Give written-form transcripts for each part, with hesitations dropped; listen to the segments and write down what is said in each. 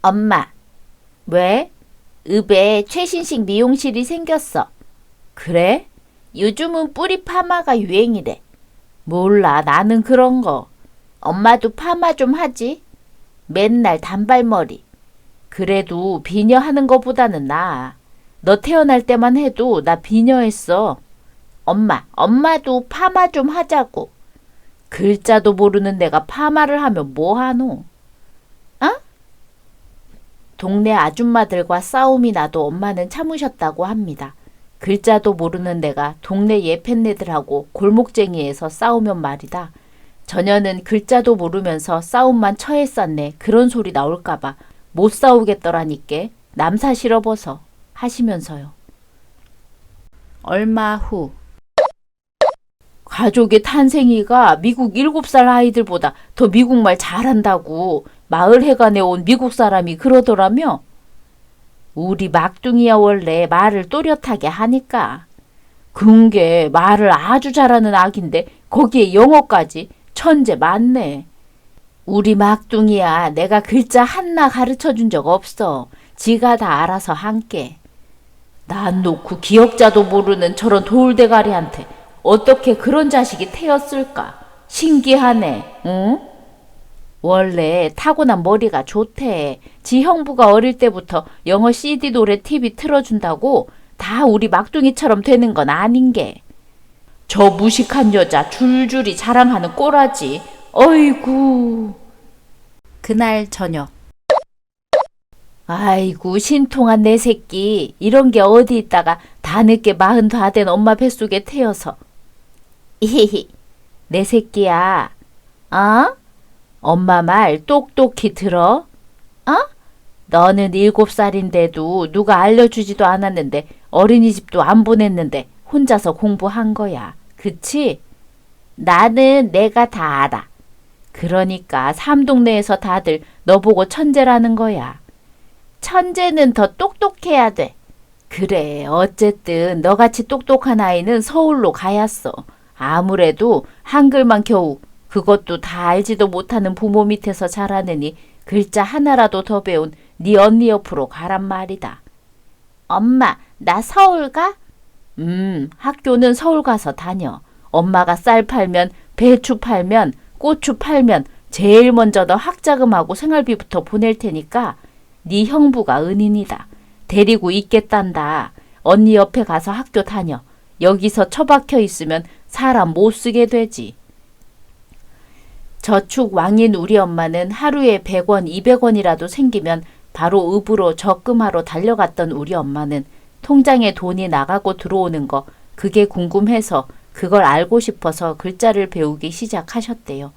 엄마, 왜? 읍에 최신식 미용실이 생겼어. 그래? 요즘은 뿌리 파마가 유행이래. 몰라, 나는 그런 거. 엄마도 파마 좀 하지? 맨날 단발머리. 그래도 비녀 하는 거보다는 나아. 너 태어날 때만 해도 나 비녀했어. 엄마도 파마 좀 하자고. 글자도 모르는 내가 파마를 하면 뭐 하노? 어? 동네 아줌마들과 싸움이 나도 엄마는 참으셨다고 합니다. 글자도 모르는 내가 동네 예팻네들하고 골목쟁이에서 싸우면 말이다. 저녀는 글자도 모르면서 싸움만 처했었네. 그런 소리 나올까봐 못 싸우겠더라니께. 남사 싫어버서 하시면서요. 얼마 후 가족의 탄생이가 미국 7살 아이들보다 더 미국말 잘한다고 마을 해관에 온 미국 사람이 그러더라며. 우리 막둥이야 원래 말을 또렷하게 하니까. 그게 말을 아주 잘하는 아기인데 거기에 영어까지 천재 맞네. 우리 막둥이야 내가 글자 하나 가르쳐준 적 없어. 지가 다 알아서 한게. 난 놓고 기억자도 모르는 저런 돌대가리한테 어떻게 그런 자식이 태었을까? 신기하네. 응? 원래 타고난 머리가 좋대. 지 형부가 어릴 때부터 영어 CD 노래 TV 틀어준다고 다 우리 막둥이처럼 되는 건 아닌 게. 저 무식한 여자 줄줄이 자랑하는 꼬라지. 어이구. 그날 저녁. 아이고 신통한 내 새끼. 이런 게 어디 있다가 다 늦게 40 된 엄마 뱃속에 태어서. 히히 내 새끼야. 어? 엄마 말 똑똑히 들어. 어? 너는 7살인데도 누가 알려주지도 않았는데 어린이집도 안 보냈는데 혼자서 공부한 거야. 그치? 나는 내가 다 알아. 그러니까 삼동네에서 다들 너 보고 천재라는 거야. 천재는 더 똑똑해야 돼. 그래, 어쨌든 너같이 똑똑한 아이는 서울로 가야어. 아무래도 한글만 겨우, 그것도 다 알지도 못하는 부모 밑에서 자라느니 글자 하나라도 더 배운 네 언니 옆으로 가란 말이다. 엄마, 나 서울 가? 학교는 서울 가서 다녀. 엄마가 쌀 팔면, 배추 팔면, 고추 팔면 제일 먼저 너 학자금하고 생활비부터 보낼 테니까 네 형부가 은인이다. 데리고 있겠단다. 언니 옆에 가서 학교 다녀. 여기서 처박혀 있으면 사람 못 쓰게 되지. 저축 왕인 우리 엄마는 하루에 100원, 200원이라도 생기면 바로 읍으로 적금하러 달려갔던 우리 엄마는 통장에 돈이 나가고 들어오는 거 그게 궁금해서 그걸 알고 싶어서 글자를 배우기 시작하셨대요.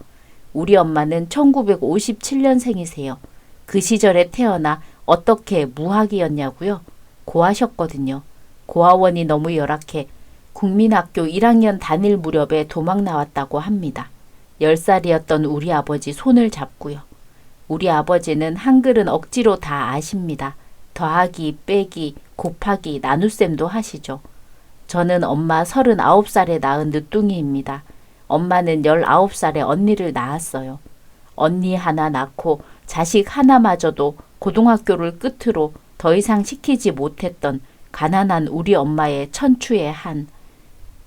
우리 엄마는 1957년생이세요. 그 시절에 태어나 어떻게 무학이었냐고요? 고하셨거든요. 고아원이 너무 열악해 국민학교 1학년 다닐 무렵에 도망 나왔다고 합니다. 10살이었던 우리 아버지 손을 잡고요. 우리 아버지는 한글은 억지로 다 아십니다. 더하기, 빼기, 곱하기, 나눗셈도 하시죠. 저는 엄마 39살에 낳은 늦둥이입니다. 엄마는 19살에 언니를 낳았어요. 언니 하나 낳고 자식 하나마저도 고등학교를 끝으로 더 이상 시키지 못했던 가난한 우리 엄마의 천추의 한.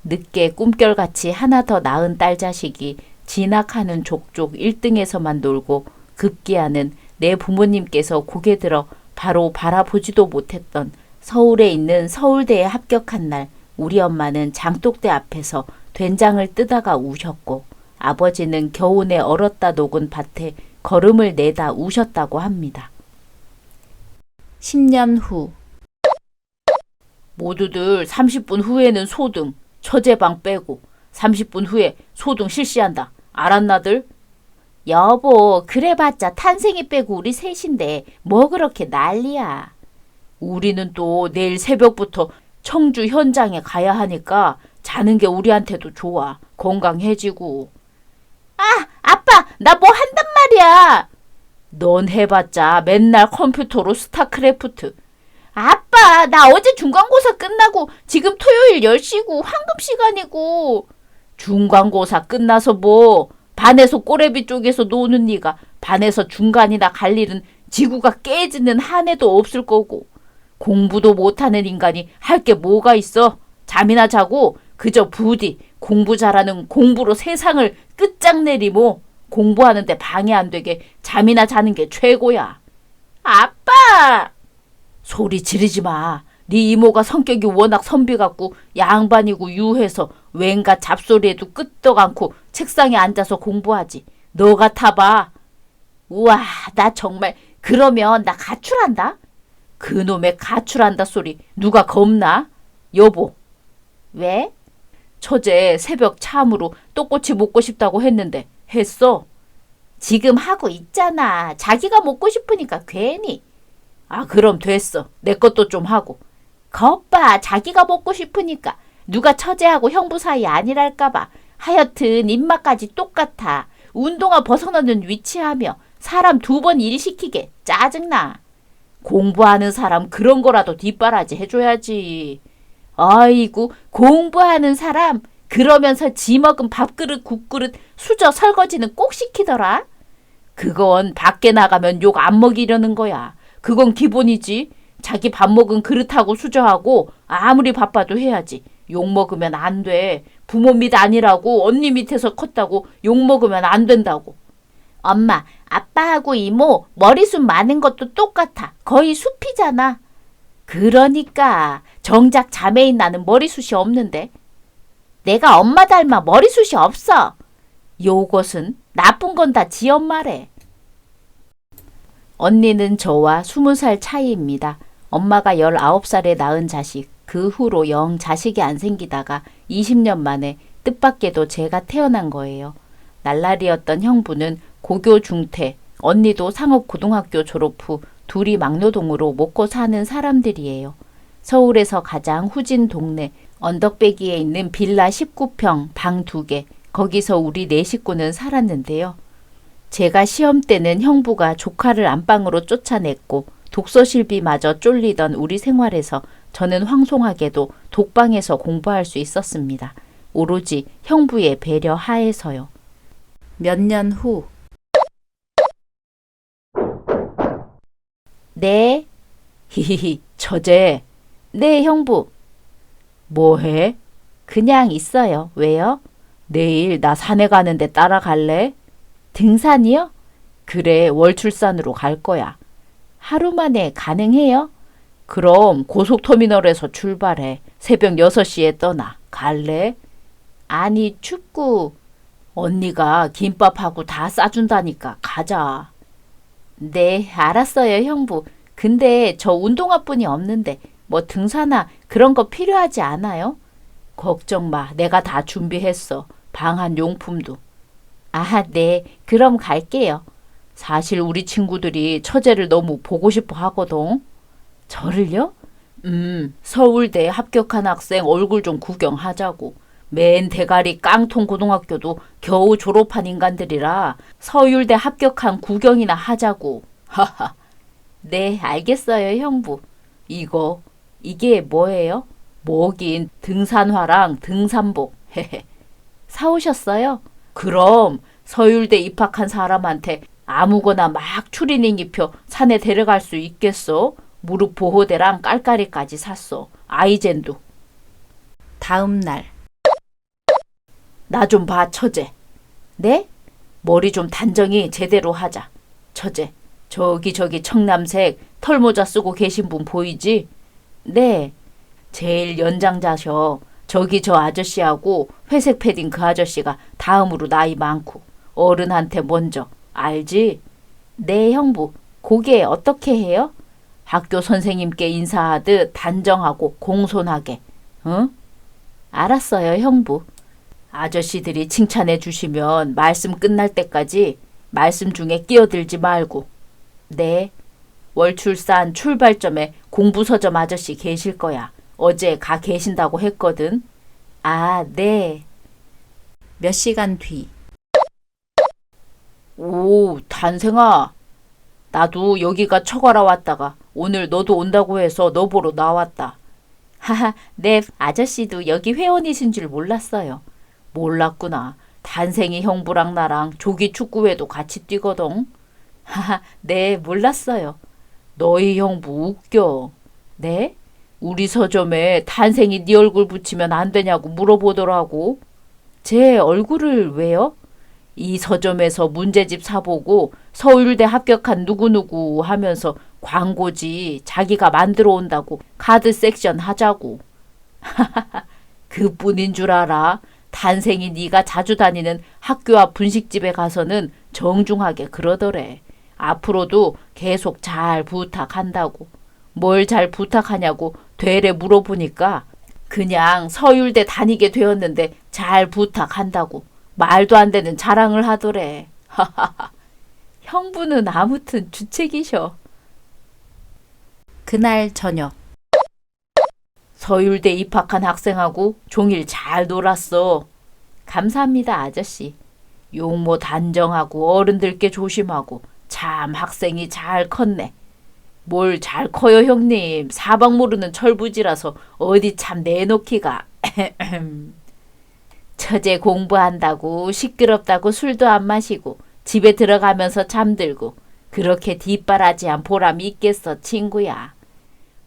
늦게 꿈결같이 하나 더 낳은 딸 자식이 진학하는 족족 1등에서만 놀고 급기야는 내 부모님께서 고개 들어 바로 바라보지도 못했던 서울에 있는 서울대에 합격한 날 우리 엄마는 장독대 앞에서 된장을 뜨다가 우셨고 아버지는 겨우내 얼었다 녹은 밭에 걸음을 내다 우셨다고 합니다. 10년 후 모두들 30분 후에는 소등, 처제방 빼고 30분 후에 소등 실시한다. 알았나들? 여보, 그래봤자 탄생이 빼고 우리 셋인데 뭐 그렇게 난리야. 우리는 또 내일 새벽부터 청주 현장에 가야 하니까 자는 게 우리한테도 좋아. 건강해지고. 아, 아빠, 나 뭐 한단 말이야. 넌 해봤자 맨날 컴퓨터로 스타크래프트. 아빠, 나 어제 중간고사 끝나고 지금 토요일 10시고 황금 시간이고. 중간고사 끝나서 뭐 반에서 꼬레비 쪽에서 노는 네가 반에서 중간이나 갈 일은 지구가 깨지는 한 해도 없을 거고. 공부도 못하는 인간이 할 게 뭐가 있어? 잠이나 자고 그저 부디 공부 잘하는 공부로 세상을 끝장내리모. 공부하는데 방해 안 되게 잠이나 자는 게 최고야. 아빠! 소리 지르지 마. 네 이모가 성격이 워낙 선비 같고 양반이고 유해서 왠가 잡소리에도 끄떡 않고 책상에 앉아서 공부하지. 너 같아봐. 우와, 나 정말 그러면 나 가출한다? 그놈의 가출한다 소리 누가 겁나? 여보. 왜? 처제 새벽 참으로 떡꼬치 먹고 싶다고 했는데 했어? 지금 하고 있잖아. 자기가 먹고 싶으니까 괜히. 아, 그럼 됐어. 내 것도 좀 하고. 거봐, 자기가 먹고 싶으니까. 누가 처제하고 형부 사이 아니랄까봐. 하여튼 입맛까지 똑같아. 운동화 벗어나는 위치하며 사람 2번 일 시키게. 짜증나. 공부하는 사람 그런 거라도 뒷바라지 해줘야지. 아이고, 공부하는 사람 그러면서 지 먹은 밥그릇 국그릇 수저 설거지는 꼭 시키더라. 그건 밖에 나가면 욕 안 먹이려는 거야. 그건 기본이지. 자기 밥 먹은 그릇하고 수저하고 아무리 바빠도 해야지. 욕 먹으면 안 돼. 부모 밑 아니라고 언니 밑에서 컸다고 욕 먹으면 안 된다고. 엄마, 아빠하고 이모 머리숱 많은 것도 똑같아. 거의 숲이잖아. 그러니까 정작 자매인 나는 머리숱이 없는데. 내가 엄마 닮아 머리숱이 없어. 요것은 나쁜 건 다 지 엄마래. 언니는 저와 20살 차이입니다. 엄마가 19살에 낳은 자식, 그 후로 영 자식이 안 생기다가 20년 만에 뜻밖에도 제가 태어난 거예요. 날라리였던 형부는 고교 중퇴, 언니도 상업고등학교 졸업 후 둘이 막노동으로 먹고 사는 사람들이에요. 서울에서 가장 후진 동네 언덕배기에 있는 빌라 19평 방 2개, 거기서 우리 4식구는 살았는데요. 제가 시험 때는 형부가 조카를 안방으로 쫓아냈고 독서실비마저 쫄리던 우리 생활에서 저는 황송하게도 독방에서 공부할 수 있었습니다. 오로지 형부의 배려 하에서요. 몇 년 후. 네. 히히히, 처제. 네, 형부. 뭐해? 그냥 있어요. 왜요? 내일 나 산에 가는데 따라갈래? 등산이요? 그래, 월출산으로 갈 거야. 하루 만에 가능해요? 그럼 고속터미널에서 출발해. 새벽 6시에 떠나. 갈래? 아니, 춥고. 언니가 김밥하고 다 싸준다니까 가자. 네, 알았어요, 형부. 근데 저 운동화뿐이 없는데 뭐 등산화 그런 거 필요하지 않아요? 걱정 마. 내가 다 준비했어. 방한 용품도. 아, 네. 그럼 갈게요. 사실 우리 친구들이 처제를 너무 보고 싶어 하거든. 저를요? 서울대 합격한 학생 얼굴 좀 구경하자고. 맨 대가리 깡통 고등학교도 겨우 졸업한 인간들이라 서울대 합격한 구경이나 하자고. 하하. 네, 알겠어요, 형부. 이게 뭐예요? 뭐긴 등산화랑 등산복. 헤헤. 사오셨어요? 그럼 서울대 입학한 사람한테 아무거나 막 추리닝 입혀 산에 데려갈 수 있겠어? 무릎 보호대랑 깔깔이까지 샀어. 아이젠도. 다음 날. 나 좀 봐, 처제. 네? 머리 좀 단정히 제대로 하자. 처제, 저기 청남색 털모자 쓰고 계신 분 보이지? 네. 제일 연장자셔. 저기 저 아저씨하고 회색 패딩 그 아저씨가 다음으로 나이 많고 어른한테 먼저. 알지? 네, 형부. 그게 어떻게 해요? 학교 선생님께 인사하듯 단정하고 공손하게. 응? 알았어요, 형부. 아저씨들이 칭찬해 주시면 말씀 끝날 때까지 말씀 중에 끼어들지 말고. 네. 월출산 출발점에 공부서점 아저씨 계실 거야. 어제 가 계신다고 했거든. 아, 네. 몇 시간 뒤. 오, 단생아. 나도 여기가 처가라 왔다가 오늘 너도 온다고 해서 너 보러 나왔다. 하하, 네, 아저씨도 여기 회원이신 줄 몰랐어요. 몰랐구나. 단생이 형부랑 나랑 조기 축구회도 같이 뛰거든. 하하, 네, 몰랐어요. 너희 형부 웃겨. 네? 우리 서점에 탄생이 네 얼굴 붙이면 안 되냐고 물어보더라고. 제 얼굴을 왜요? 이 서점에서 문제집 사보고 서울대 합격한 누구누구 하면서 광고지 자기가 만들어 온다고 카드 섹션 하자고. 그뿐인 줄 알아. 탄생이 네가 자주 다니는 학교 앞 분식집에 가서는 정중하게 그러더래. 앞으로도 계속 잘 부탁한다고. 뭘 잘 부탁하냐고 되레 물어보니까 그냥 서울대 다니게 되었는데 잘 부탁한다고 말도 안 되는 자랑을 하더래. 형부는 아무튼 주책이셔. 그날 저녁 서울대 입학한 학생하고 종일 잘 놀았어. 감사합니다, 아저씨. 용모 단정하고 어른들께 조심하고 참 학생이 잘 컸네. 뭘 잘 커요, 형님. 사방 모르는 철부지라서 어디 참 내놓기가. 처제 공부한다고 시끄럽다고 술도 안 마시고 집에 들어가면서 잠들고 그렇게 뒷바라지한 보람이 있겠어, 친구야.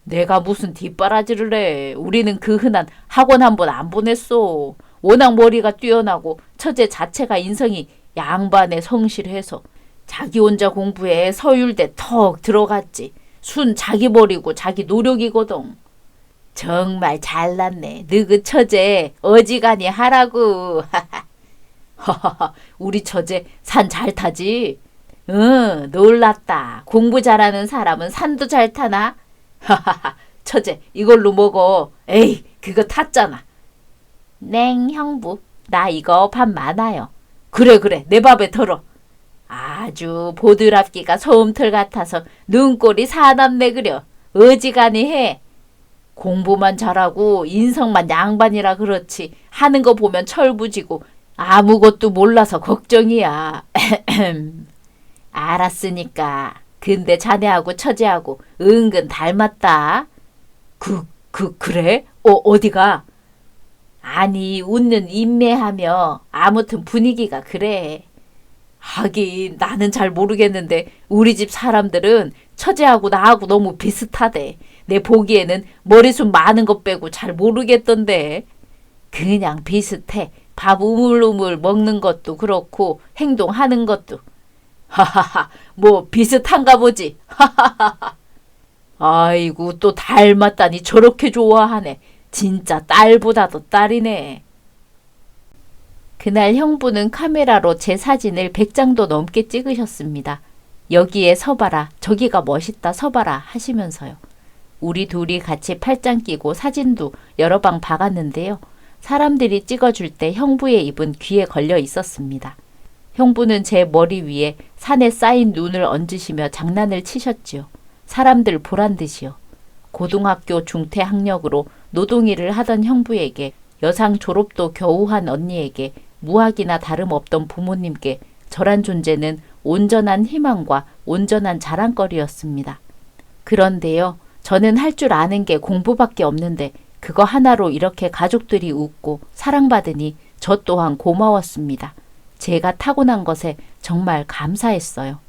내가 무슨 뒷바라지를 해. 우리는 그 흔한 학원 한 번 안 보냈어. 워낙 머리가 뛰어나고 처제 자체가 인성이 양반에 성실해서 자기 혼자 공부해 서울대 턱 들어갔지. 순 자기 버리고 자기 노력이거든. 정말 잘났네. 너그 처제 어지간히 하라고. 우리 처제 산 잘 타지? 응, 놀랐다. 공부 잘하는 사람은 산도 잘 타나? 처제 이걸로 먹어. 에이, 그거 탔잖아. 냉, 형부. 나 이거 밥 많아요. 그래, 내 밥에 덜어. 아주 보드랍기가 소음털 같아서 눈꼴이 사납네 그려. 어지간히 해. 공부만 잘하고 인성만 양반이라 그렇지 하는 거 보면 철부지고 아무것도 몰라서 걱정이야. 알았으니까. 근데 자네하고 처제하고 은근 닮았다. 그래? 어디가? 아니, 웃는 인매하며 아무튼 분위기가 그래. 하긴 나는 잘 모르겠는데 우리 집 사람들은 처제하고 나하고 너무 비슷하대. 내 보기에는 머리숱 많은 것 빼고 잘 모르겠던데. 그냥 비슷해. 밥 우물우물 먹는 것도 그렇고 행동하는 것도. 하하하, 뭐 비슷한가 보지. 하하하. 아이고, 또 닮았다니 저렇게 좋아하네. 진짜 딸보다도 딸이네. 그날 형부는 카메라로 제 사진을 100장도 넘게 찍으셨습니다. 여기에 서봐라, 저기가 멋있다 서봐라 하시면서요. 우리 둘이 같이 팔짱 끼고 사진도 여러 방 박았는데요. 사람들이 찍어줄 때 형부의 입은 귀에 걸려 있었습니다. 형부는 제 머리 위에 산에 쌓인 눈을 얹으시며 장난을 치셨지요. 사람들 보란 듯이요. 고등학교 중퇴 학력으로 노동일을 하던 형부에게, 여상 졸업도 겨우 한 언니에게, 무학이나 다름없던 부모님께 저란 존재는 온전한 희망과 온전한 자랑거리였습니다. 그런데요, 저는 할 줄 아는 게 공부밖에 없는데 그거 하나로 이렇게 가족들이 웃고 사랑받으니 저 또한 고마웠습니다. 제가 타고난 것에 정말 감사했어요.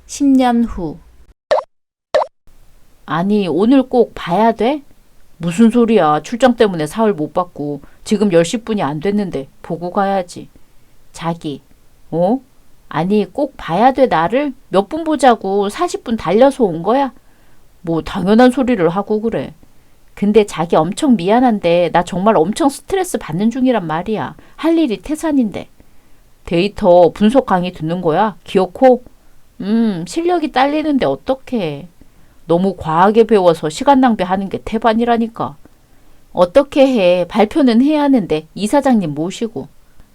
10년 후. 아니, 오늘 꼭 봐야 돼? 무슨 소리야. 출장 때문에 사흘 못 받고 지금 10시뿐이 안 됐는데 보고 가야지. 자기, 아니, 꼭 봐야 돼 나를? 몇 분 보자고 40분 달려서 온 거야? 뭐 당연한 소리를 하고 그래. 근데 자기 엄청 미안한데 나 정말 엄청 스트레스 받는 중이란 말이야. 할 일이 태산인데. 데이터 분석 강의 듣는 거야? 기어코? 실력이 딸리는데 어떡해. 너무 과하게 배워서 시간 낭비하는 게 태반이라니까. 어떻게 해. 발표는 해야 하는데 이사장님 모시고.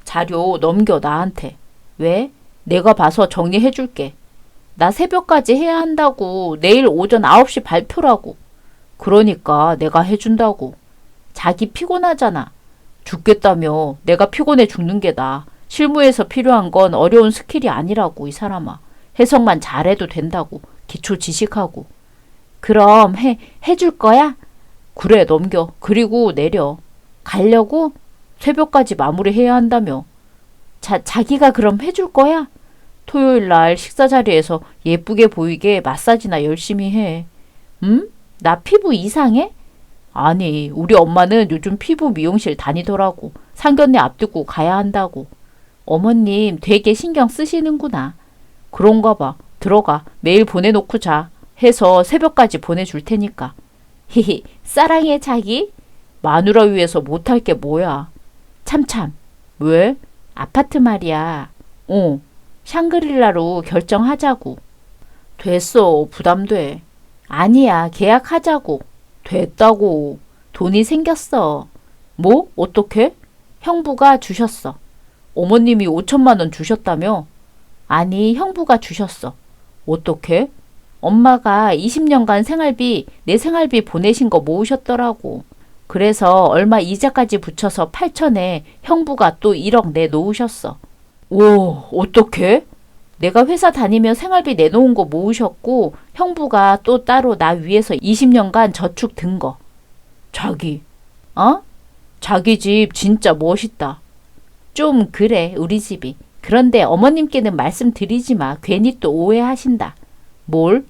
자료 넘겨 나한테. 왜? 내가 봐서 정리해 줄게. 나 새벽까지 해야 한다고. 내일 오전 9시 발표라고. 그러니까 내가 해준다고. 자기 피곤하잖아. 죽겠다며. 내가 피곤해 죽는 게 나아. 실무에서 필요한 건 어려운 스킬이 아니라고, 이 사람아. 해석만 잘해도 된다고. 기초 지식하고. 그럼 해줄 거야? 그래, 넘겨. 그리고 내려. 가려고? 새벽까지 마무리해야 한다며. 자기가 그럼 해줄 거야? 토요일 날 식사 자리에서 예쁘게 보이게 마사지나 열심히 해. 응? 나 피부 이상해? 아니, 우리 엄마는 요즘 피부 미용실 다니더라고. 상견례 앞두고 가야 한다고. 어머님 되게 신경 쓰시는구나. 그런가 봐. 들어가. 메일 보내놓고 자. 해서 새벽까지 보내줄 테니까. 히히, 사랑해 자기? 마누라 위해서 못할 게 뭐야. 참참. 왜? 아파트 말이야. 샹그릴라로 결정하자고. 됐어. 부담돼. 아니야. 계약하자고. 됐다고. 돈이 생겼어. 뭐? 어떻게? 형부가 주셨어. 어머님이 5천만 원 주셨다며? 아니, 형부가 주셨어. 어떻게? 엄마가 20년간 생활비, 내 생활비 보내신 거 모으셨더라고. 그래서 얼마 이자까지 붙여서 8천에 형부가 또 1억 내놓으셨어. 오, 어떻게? 내가 회사 다니며 생활비 내놓은 거 모으셨고 형부가 또 따로 나 위해서 20년간 저축 든 거. 자기. 어? 자기 집 진짜 멋있다. 좀 그래 우리 집이. 그런데 어머님께는 말씀드리지 마. 괜히 또 오해하신다. 뭘?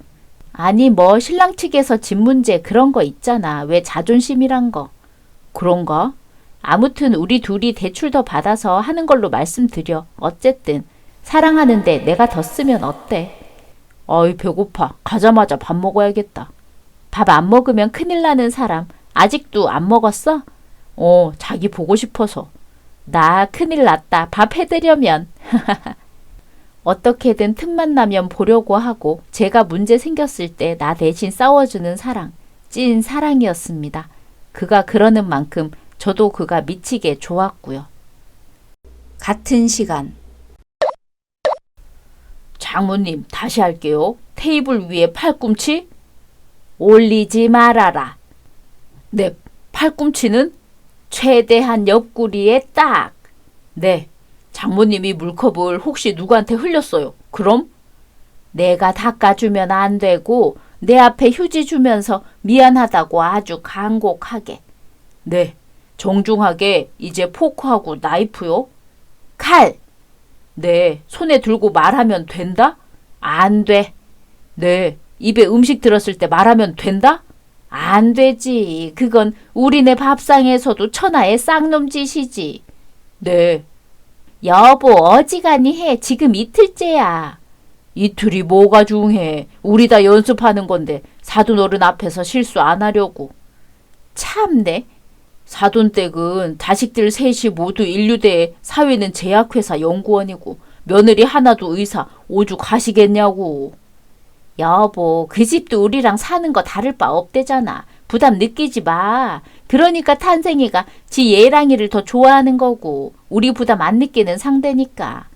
아니 뭐 신랑 측에서 집 문제 그런 거 있잖아. 왜 자존심이란 거. 그런가? 아무튼 우리 둘이 대출 더 받아서 하는 걸로 말씀드려. 어쨌든 사랑하는데 내가 더 쓰면 어때? 어이 배고파. 가자마자 밥 먹어야겠다. 밥 안 먹으면 큰일 나는 사람. 아직도 안 먹었어? 자기 보고 싶어서. 나 큰일 났다. 밥 해드려면. 어떻게든 틈만 나면 보려고 하고 제가 문제 생겼을 때 나 대신 싸워주는 사랑. 찐 사랑이었습니다. 그가 그러는 만큼 저도 그가 미치게 좋았고요. 같은 시간. 장모님 다시 할게요. 테이블 위에 팔꿈치? 올리지 말아라. 네, 팔꿈치는 최대한 옆구리에 딱. 네, 장모님이 물컵을 혹시 누구한테 흘렸어요. 그럼? 내가 닦아주면 안 되고 내 앞에 휴지 주면서 미안하다고 아주 간곡하게. 네, 정중하게 이제 포크하고 나이프요. 칼! 네, 손에 들고 말하면 된다? 안 돼. 네, 입에 음식 들었을 때 말하면 된다? 안 되지. 그건 우리네 밥상에서도 천하의 쌍놈 짓이지. 네. 여보, 어지간히 해. 지금 이틀째야. 이틀이 뭐가 중해. 우리 다 연습하는 건데 사돈어른 앞에서 실수 안 하려고. 참네. 사돈댁은 자식들 셋이 모두 인류대에 사위는 제약회사 연구원이고 며느리 하나도 의사 오죽 하시겠냐고. 여보, 그 집도 우리랑 사는 거 다를 바 없대잖아. 부담 느끼지 마. 그러니까 탄생이가 지 예랑이를 더 좋아하는 거고 우리 부담 안 느끼는 상대니까.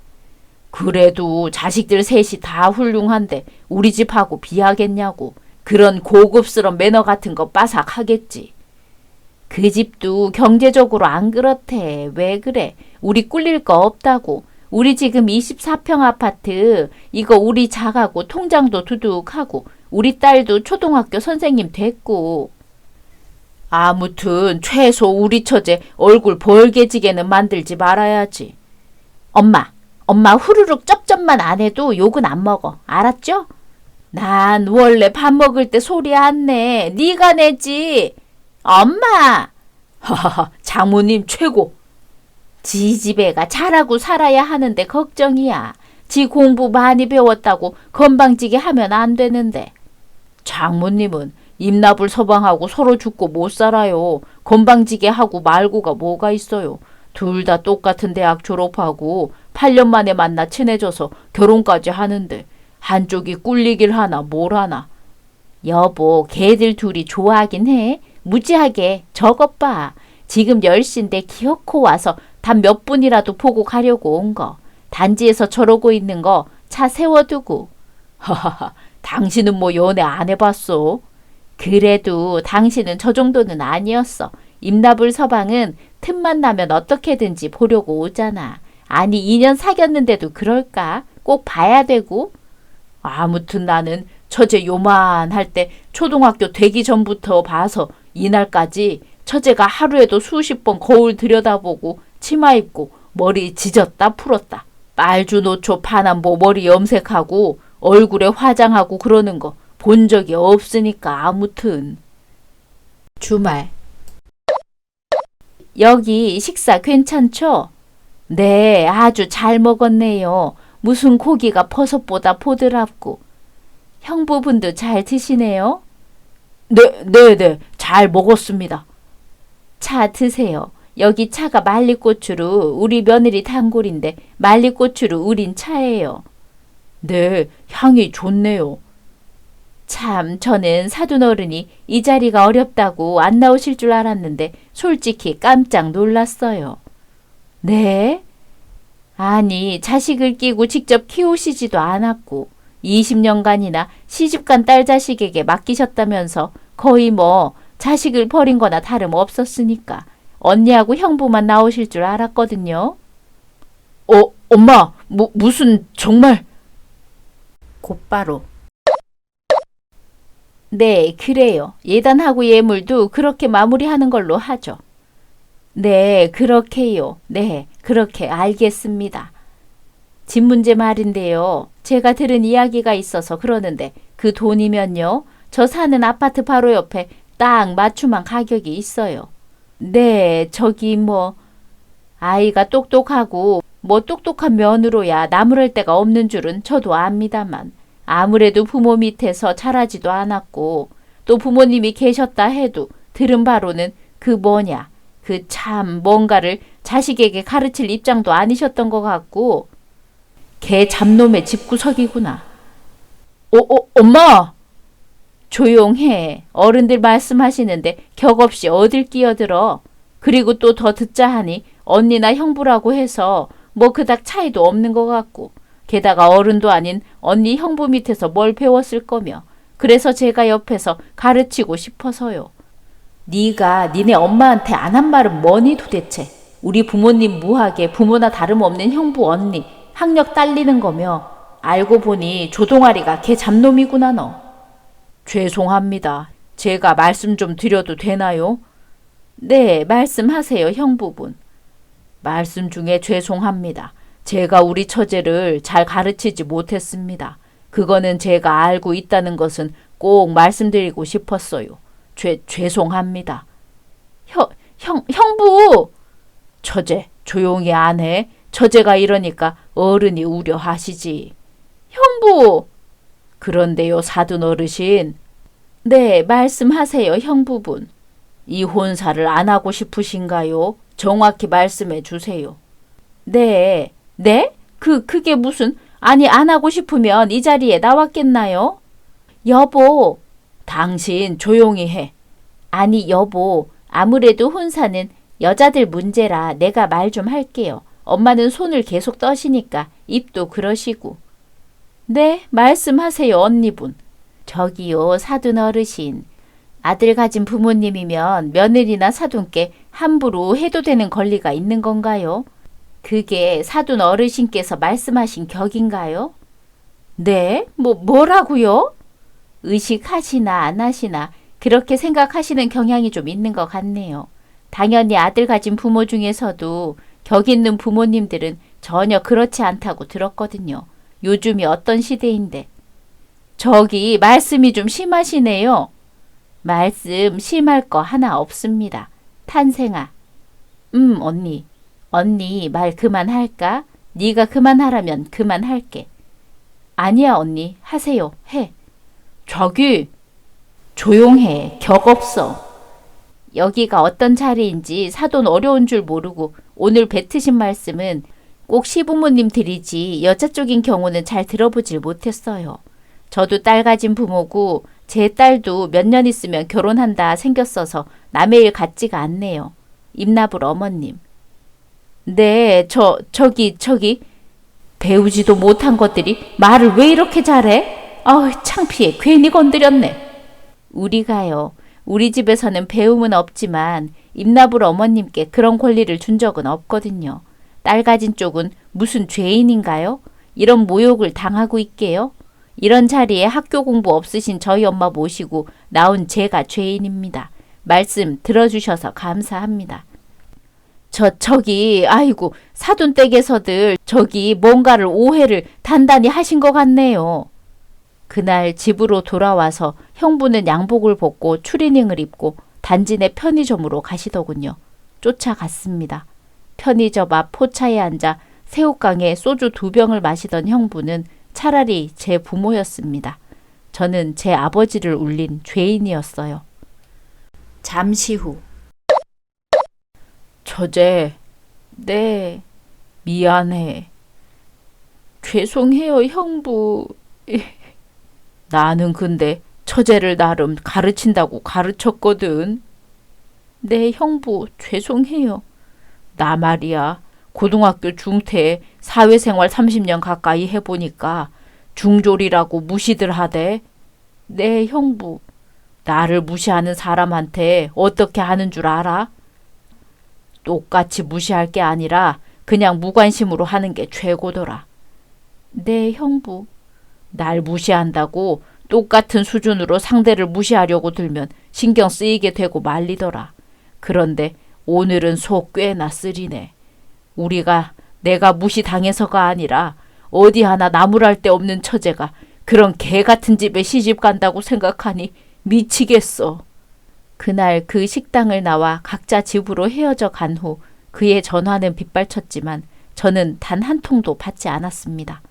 그래도 자식들 셋이 다 훌륭한데 우리 집하고 비하겠냐고. 그런 고급스러운 매너 같은 거 빠삭하겠지. 그 집도 경제적으로 안 그렇대. 왜 그래? 우리 꿀릴 거 없다고. 우리 지금 24평 아파트 이거 우리 작아고 통장도 두둑하고 우리 딸도 초등학교 선생님 됐고. 아무튼 최소 우리 처제 얼굴 벌게지게는 만들지 말아야지. 엄마 후루룩 쩝쩝만 안 해도 욕은 안 먹어. 알았죠? 난 원래 밥 먹을 때 소리 안 내. 네가 내지. 엄마! 하하하, 장모님 최고. 지 집애가 잘하고 살아야 하는데 걱정이야. 지 공부 많이 배웠다고 건방지게 하면 안 되는데. 장모님은 입나불 서방하고 서로 죽고 못 살아요. 건방지게 하고 말고가 뭐가 있어요. 둘 다 똑같은 대학 졸업하고 8년 만에 만나 친해져서 결혼까지 하는데 한쪽이 꿀리길 하나 뭘 하나. 여보, 걔들 둘이 좋아하긴 해. 무지하게 저것 봐. 지금 10시인데 기어코 와서 단 몇 분이라도 보고 가려고 온 거. 단지에서 저러고 있는 거 차 세워두고. 하하하, 당신은 뭐 연애 안 해봤어? 그래도 당신은 저 정도는 아니었어. 임나불 서방은 틈만 나면 어떻게든지 보려고 오잖아. 아니 2년 사귀었는데도 그럴까? 꼭 봐야 되고. 아무튼 나는 처제 요만할 때 초등학교 되기 전부터 봐서 이날까지 처제가 하루에도 수십 번 거울 들여다보고 치마 입고 머리 지졌다 풀었다 빨주노초 파남보 머리 염색하고 얼굴에 화장하고 그러는 거 본 적이 없으니까 아무튼. 주말. 여기 식사 괜찮죠? 네, 아주 잘 먹었네요. 무슨 고기가 버섯보다 보드랍고. 형부분도 잘 드시네요? 네, 잘 먹었습니다. 차 드세요. 여기 차가 말리고추로 우리 며느리 단골인데 말리고추로 우린 차예요. 네, 향이 좋네요. 참, 저는 사돈 어른이 이 자리가 어렵다고 안 나오실 줄 알았는데 솔직히 깜짝 놀랐어요. 네? 아니, 자식을 끼고 직접 키우시지도 않았고 20년간이나 시집간 딸 자식에게 맡기셨다면서 거의 뭐 자식을 버린 거나 다름없었으니까 언니하고 형부만 나오실 줄 알았거든요. 엄마, 무슨 정말... 곧바로. 네, 그래요. 예단하고 예물도 그렇게 마무리하는 걸로 하죠. 네, 그렇게요. 네, 그렇게 알겠습니다. 집 문제 말인데요. 제가 들은 이야기가 있어서 그러는데 그 돈이면요. 저 사는 아파트 바로 옆에 딱 맞춤한 가격이 있어요. 네, 저기 뭐 아이가 똑똑하고 뭐 똑똑한 며느로야 나무랄 데가 없는 줄은 저도 압니다만 아무래도 부모 밑에서 자라지도 않았고 또 부모님이 계셨다 해도 들은 바로는 그 참 뭔가를 자식에게 가르칠 입장도 아니셨던 것 같고 개 잡놈의 집구석이구나. 엄마! 조용해. 어른들 말씀하시는데 격없이 어딜 끼어들어. 그리고 또 더 듣자 하니 언니나 형부라고 해서 뭐 그닥 차이도 없는 것 같고 게다가 어른도 아닌 언니 형부 밑에서 뭘 배웠을 거며 그래서 제가 옆에서 가르치고 싶어서요. 네가 니네 엄마한테 안 한 말은 뭐니 도대체. 우리 부모님 무하게 부모나 다름없는 형부 언니 학력 딸리는 거며 알고 보니 조동아리가 걔 잡놈이구나 너. 죄송합니다. 제가 말씀 좀 드려도 되나요? 네, 말씀하세요 형부분. 말씀 중에 죄송합니다. 제가 우리 처제를 잘 가르치지 못했습니다. 그거는 제가 알고 있다는 것은 꼭 말씀드리고 싶었어요. 죄송합니다. 형부! 처제, 조용히 안 해. 처제가 이러니까 어른이 우려하시지. 형부! 그런데요, 사돈 어르신. 네, 말씀하세요, 형부분. 이 혼사를 안 하고 싶으신가요? 정확히 말씀해 주세요. 네. 네? 그게 무슨, 아니, 안 하고 싶으면 이 자리에 나왔겠나요? 여보, 당신 조용히 해. 아니, 여보, 아무래도 혼사는 여자들 문제라 내가 말 좀 할게요. 엄마는 손을 계속 떠시니까 입도 그러시고. 네, 말씀하세요, 언니분. 저기요, 사돈 어르신. 아들 가진 부모님이면 며느리나 사돈께 함부로 해도 되는 권리가 있는 건가요? 그게 사돈 어르신께서 말씀하신 격인가요? 네? 뭐라고요? 의식하시나 안 하시나 그렇게 생각하시는 경향이 좀 있는 것 같네요. 당연히 아들 가진 부모 중에서도 격 있는 부모님들은 전혀 그렇지 않다고 들었거든요. 요즘이 어떤 시대인데. 저기 말씀이 좀 심하시네요. 말씀 심할 거 하나 없습니다. 탄생아. 언니 말 그만할까? 네가 그만하라면 그만할게. 아니야 언니 하세요. 해. 저기 조용해. 격 없어. 여기가 어떤 자리인지 사돈 어려운 줄 모르고 오늘 뱉으신 말씀은 꼭 시부모님 들이지 여자 쪽인 경우는 잘 들어보질 못했어요. 저도 딸 가진 부모고 제 딸도 몇 년 있으면 결혼한다 생겼어서 남의 일 같지가 않네요. 임나불 어머님. 네, 저기 배우지도 못한 것들이 말을 왜 이렇게 잘해? 창피해. 괜히 건드렸네. 우리가요. 우리 집에서는 배움은 없지만 임나불 어머님께 그런 권리를 준 적은 없거든요. 딸 가진 쪽은 무슨 죄인인가요? 이런 모욕을 당하고 있게요? 이런 자리에 학교 공부 없으신 저희 엄마 모시고 나온 제가 죄인입니다. 말씀 들어주셔서 감사합니다. 아이고, 사돈댁에서들 저기 뭔가를 오해를 단단히 하신 것 같네요. 그날 집으로 돌아와서 형부는 양복을 벗고 추리닝을 입고 단지 내 편의점으로 가시더군요. 쫓아갔습니다. 편의점 앞 포차에 앉아 새우깡에 소주 2병을 마시던 형부는 차라리 제 부모였습니다. 저는 제 아버지를 울린 죄인이었어요. 잠시 후. 처제, 네, 미안해. 죄송해요, 형부. 나는 근데 처제를 나름 가르친다고 가르쳤거든. 네, 형부, 죄송해요. 나 말이야. 고등학교 중퇴 사회생활 30년 가까이 해보니까 중졸이라고 무시들 하대. 네, 형부. 나를 무시하는 사람한테 어떻게 하는 줄 알아? 똑같이 무시할 게 아니라 그냥 무관심으로 하는 게 최고더라. 네, 형부. 날 무시한다고 똑같은 수준으로 상대를 무시하려고 들면 신경 쓰이게 되고 말리더라. 그런데 오늘은 속 꽤나 쓰리네. 내가 무시당해서가 아니라 어디 하나 나무랄 데 없는 처제가 그런 개 같은 집에 시집 간다고 생각하니 미치겠어. 그날 그 식당을 나와 각자 집으로 헤어져 간 후 그의 전화는 빗발쳤지만 저는 단 한 통도 받지 않았습니다.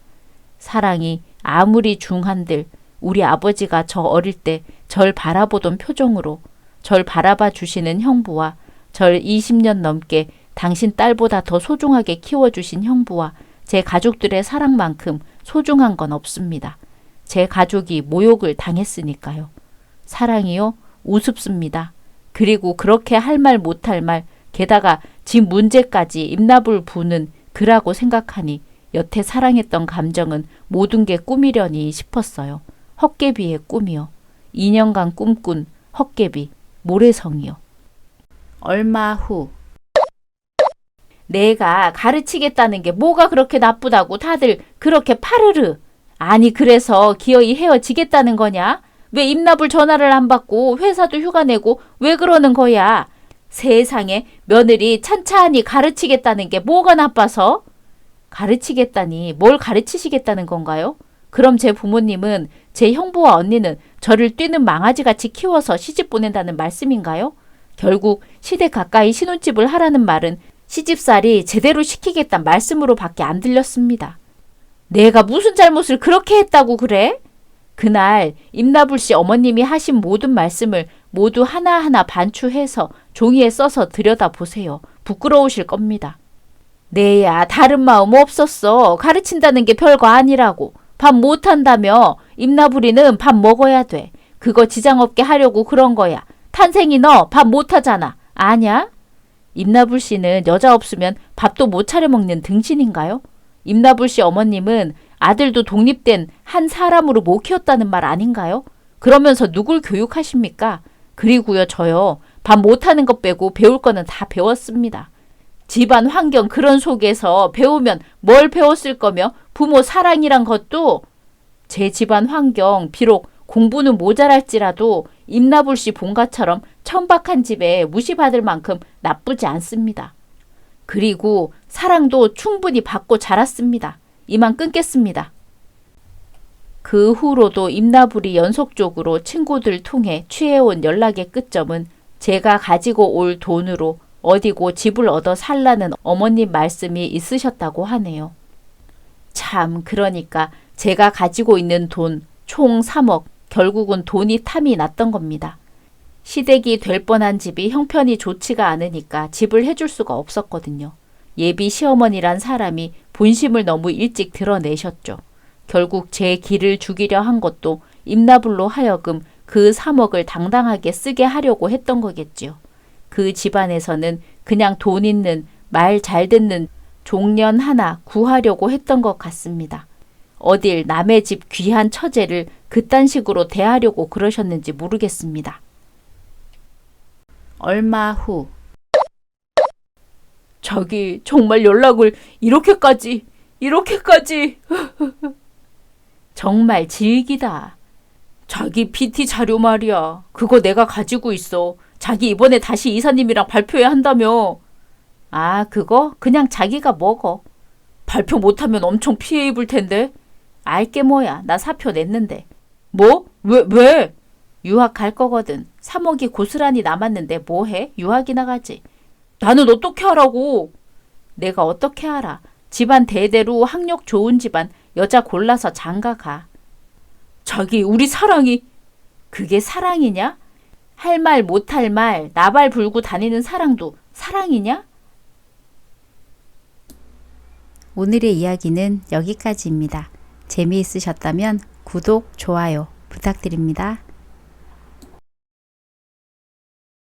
사랑이 아무리 중한들 우리 아버지가 저 어릴 때 절 바라보던 표정으로 절 바라봐 주시는 형부와 절 20년 넘게 당신 딸보다 더 소중하게 키워주신 형부와 제 가족들의 사랑만큼 소중한 건 없습니다. 제 가족이 모욕을 당했으니까요. 사랑이요? 우습습니다. 그리고 그렇게 할 말 못할 말, 게다가 집 문제까지 입나불 부는 그라고 생각하니 여태 사랑했던 감정은 모든 게 꿈이려니 싶었어요. 헛개비의 꿈이요. 2년간 꿈꾼 헛개비, 모래성이요. 얼마 후. 내가 가르치겠다는 게 뭐가 그렇게 나쁘다고 다들 그렇게 파르르. 아니 그래서 기어이 헤어지겠다는 거냐? 왜 입나불 전화를 안 받고 회사도 휴가 내고 왜 그러는 거야? 세상에 며느리 찬찬히 가르치겠다는 게 뭐가 나빠서? 가르치겠다니 뭘 가르치시겠다는 건가요? 그럼 제 부모님은 제 형부와 언니는 저를 뛰는 망아지같이 키워서 시집 보낸다는 말씀인가요? 결국 시댁 가까이 신혼집을 하라는 말은 시집살이 제대로 시키겠다는 말씀으로 밖에 안 들렸습니다. 내가 무슨 잘못을 그렇게 했다고 그래? 그날 임나불 씨 어머님이 하신 모든 말씀을 모두 하나하나 반추해서 종이에 써서 들여다보세요. 부끄러우실 겁니다. 내야 다른 마음 없었어. 가르친다는 게 별거 아니라고. 밥 못한다며. 임나불이는 밥 먹어야 돼. 그거 지장 없게 하려고 그런 거야. 탄생이 너 밥 못하잖아. 아냐? 임나불 씨는 여자 없으면 밥도 못 차려 먹는 등신인가요? 임나불 씨 어머님은 아들도 독립된 한 사람으로 못 키웠다는 말 아닌가요? 그러면서 누굴 교육하십니까? 그리고요 저요. 밥 못하는 것 빼고 배울 거는 다 배웠습니다. 집안 환경 그런 속에서 배우면 뭘 배웠을 거며 부모 사랑이란 것도 제 집안 환경 비록 공부는 모자랄지라도 임나불 씨 본가처럼 천박한 집에 무시받을 만큼 나쁘지 않습니다. 그리고 사랑도 충분히 받고 자랐습니다. 이만 끊겠습니다. 그 후로도 임나불이 연속적으로 친구들 통해 취해온 연락의 끝점은 제가 가지고 올 돈으로 어디고 집을 얻어 살라는 어머님 말씀이 있으셨다고 하네요. 참 그러니까 제가 가지고 있는 돈 총 3억 결국은 돈이 탐이 났던 겁니다. 시댁이 될 뻔한 집이 형편이 좋지가 않으니까 집을 해줄 수가 없었거든요. 예비 시어머니란 사람이 본심을 너무 일찍 드러내셨죠. 결국 제 길을 죽이려 한 것도 임나불로 하여금 그 3억을 당당하게 쓰게 하려고 했던 거겠지요. 그 집안에서는 그냥 돈 있는 말 잘 듣는 종년 하나 구하려고 했던 것 같습니다. 어딜 남의 집 귀한 처제를 그딴 식으로 대하려고 그러셨는지 모르겠습니다. 얼마 후. 자기 정말 연락을 이렇게까지 정말 질기다. 자기 PT 자료 말이야. 그거 내가 가지고 있어. 자기 이번에 다시 이사님이랑 발표해야 한다며. 아, 그거? 그냥 자기가 먹어. 발표 못하면 엄청 피해 입을 텐데. 알게 뭐야. 나 사표 냈는데. 뭐? 왜? 유학 갈 거거든. 3억이 고스란히 남았는데 뭐 해? 유학이나 가지. 나는 어떻게 하라고? 내가 어떻게 알아? 집안 대대로 학력 좋은 집안 여자 골라서 장가 가. 자기 우리 사랑이. 그게 사랑이냐? 할 말 못할 말 나발 불고 다니는 사랑도 사랑이냐? 오늘의 이야기는 여기까지입니다. 재미있으셨다면 구독, 좋아요 부탁드립니다.